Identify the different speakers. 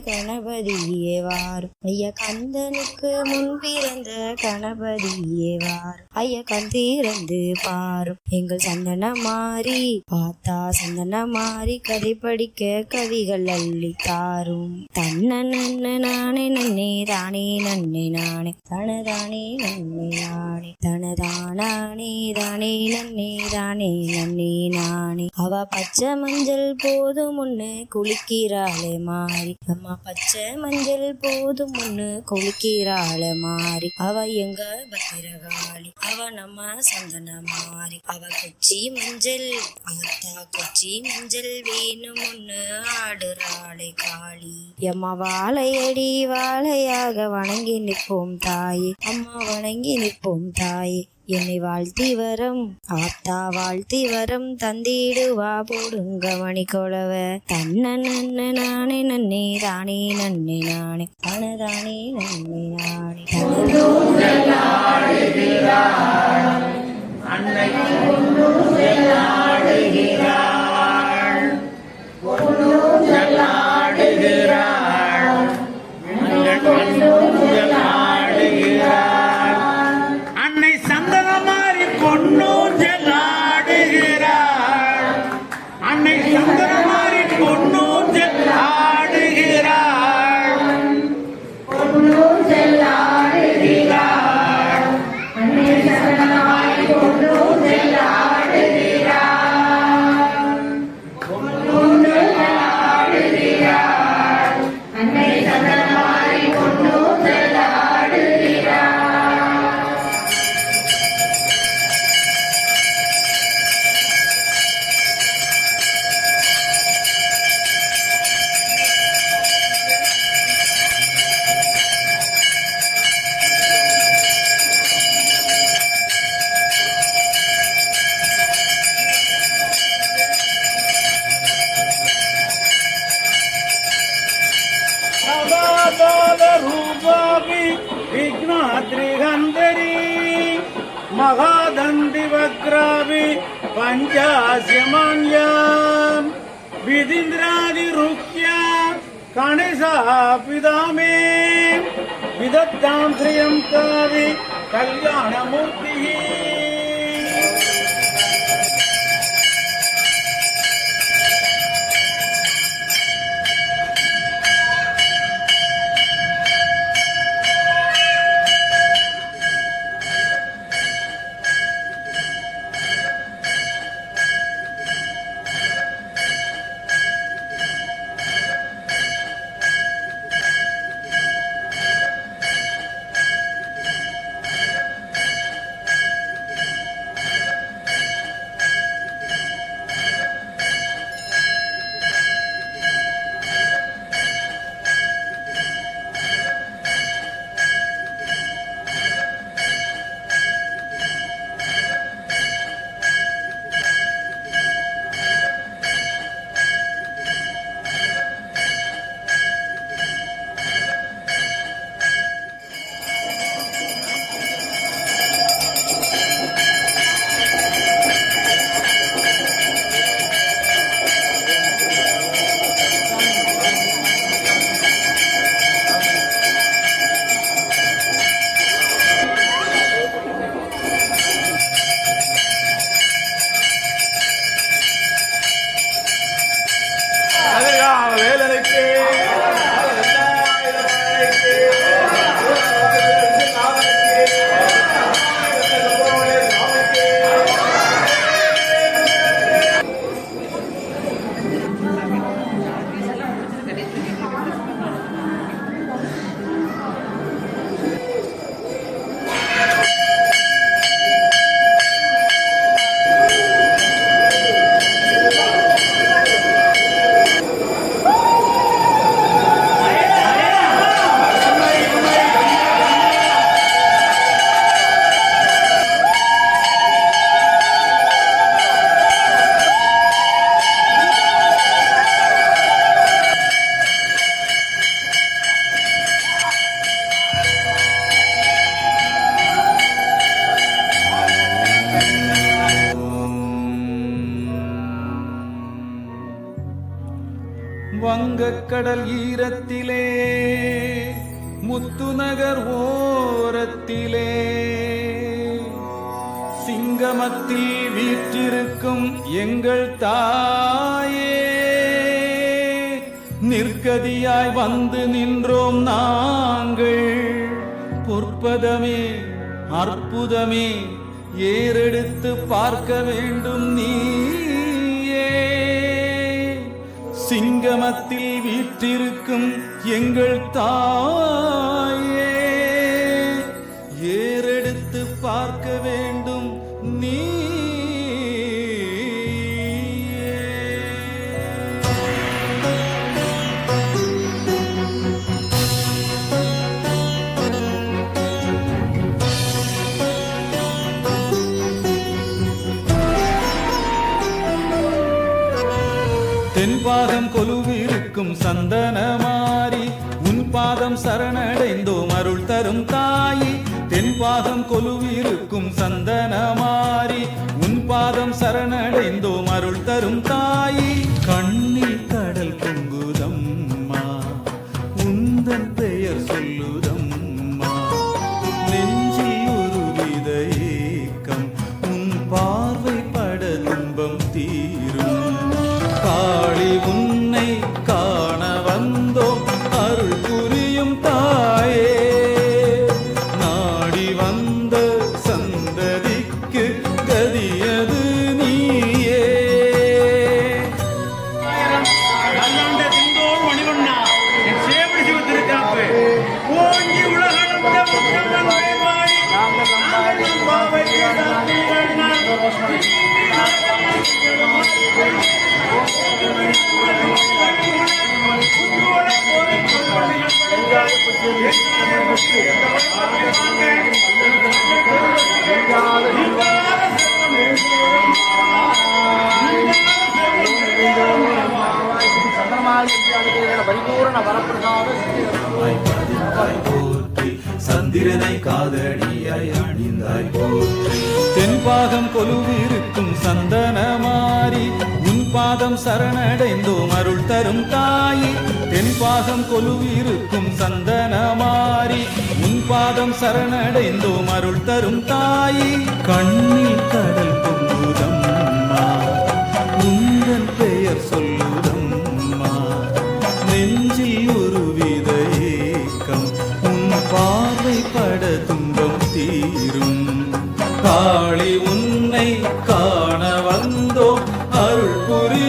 Speaker 1: கணபதியே வாரும். ஐய கந்தனுக்கு முன் பிறந்த கணபதியே வாரும். ஐய கண் திறந்து பாரும் எங்கள் சந்தன மாறி. பார்த்தா சந்தன மாறி கதை படிக்க கவிகள் அள்ளி தாரும். தன்ன நானே நன்னே தானே நன்னே நானே தனதானே நன்னே நானே தனதானே தானே நன்னே தானே நன்னே நானே. அவ பச்சை மஞ்சள் போதும் முன்னு குளிக்கிறாளே மாறி. அம்மா பச்சை மஞ்சள் போதும் முன்னு குளிக்கிறாளே மாறி. அவ எங்க பத்திரகாளி, அவ நம்ம சந்தன மாறி. அவ கொச்சி மஞ்சள் ஆத்தா கொச்சி மஞ்சள் வேணும் ஒண்ணு ஆடுறாளே காளி. அம்மா வாழையடி வாழையாக வணங்கி நிற்போம் தாயே. அம்மா வணங்கி நிற்போம் தாயே. என்னை வாழ்த்தி வரம் ஆத்தா வாழ்த்தி வரம் தந்திடுவா போடுங்க மணி கொலவ. தன்ன நானே நன்னே தானே நன்னே நானே தனதானே நன்னே நானே
Speaker 2: महादंडिवक्रावि पंचास्यमान्यां विदिन्द्रादिरुक्या कणिसापिदामे विदत्तां श्रियं कावि कल्याणमूर्तिः.
Speaker 3: வங்கக்கடல் ஈரத்திலே முத்துநகர் ஓரத்திலே சிங்கமத்தில் வீற்றிருக்கும் எங்கள் தாயே, நிற்கதியாய் வந்து நின்றோம் நாங்கள். பொற்பதமே அற்புதமே ஏறெடுத்து பார்க்க வேண்டும் நீயே. சிங்கமத்தில் வீற்றிருக்கும் எங்கள் தாயே, ஏறெடுத்து பார்க்க வேண்டும் நீ. தென்பாகம் கொலுவிருக்கும் சந்தனமாரி, உன் பாதம் சரணடைந்தோம் அருள் தரும் தாயி. தென்பாகம் கொலுவிருக்கும் சந்தனமாரி, உன் பாதம் சரணடைந்தோம் அருள் தரும் தாயி. கண்ணில் கடல் பொங்குதம்மா, உந்தன் பெயர் சொல்லுதம்மா. நெஞ்சில் ஒரு வித ஏக்கம், உன் பார்வை பட துன்பம் தீரும். காளி உன்னை காண வந்தோம் அருள் புரியும் தாயே. நாடி வந்த சந்ததிக்கு கதியது நீயே.
Speaker 2: நல்லாண்ட சிந்தோடு மணிவண்ணா என் சேவடி சிவத்திருக்காப்பு ஓங்கி உலகளந்த முத்தம்மன் வேல்வாடி நாங்கள் பாவை
Speaker 3: போற்றி சந்திரனை காதடியாய் அணிந்தாய் போற்றி. தென்பாகம் கொலுவிருக்கும் சந்தனமாரி, உன் பாதம் சரணடைந்தோம் அருள் தரும் தாயி. தென்பாகம் கொலுவிருக்கும் சந்தனமாரி, உன் பாதம் சரணடைந்தோம் அருள் தரும் தாயி. கண்ணில் கடல் பொங்குதம்மா, உந்தன் பெயர் சொல்லுதம்மா. நெஞ்சில் ஒரு வித ஏக்கம், உன் பார்வை பட துன்பம் தீரும். காளி உன்னை காண வந்தோம் அருள் புரி